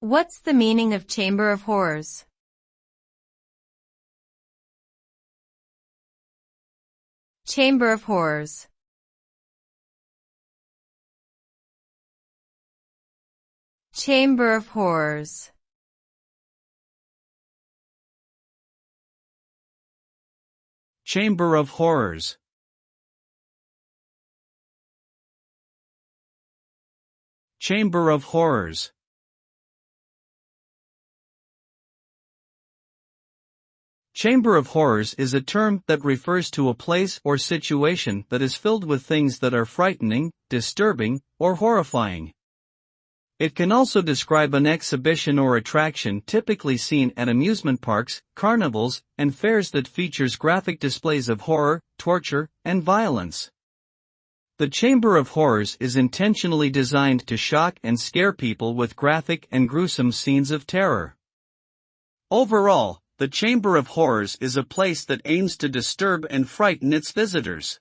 What's the meaning of Chamber of Horrors? Chamber of Horrors. Chamber of Horrors. Chamber of Horrors. Chamber of Horrors. Chamber of Horrors is a term that refers to a place or situation that is filled with things that are frightening, disturbing, or horrifying. It can also describe an exhibition or attraction typically seen at amusement parks, carnivals, and fairs that features graphic displays of horror, torture, and violence. The Chamber of Horrors is intentionally designed to shock and scare people with graphic and gruesome scenes of terror. Overall, the Chamber of Horrors is a place that aims to disturb and frighten its visitors.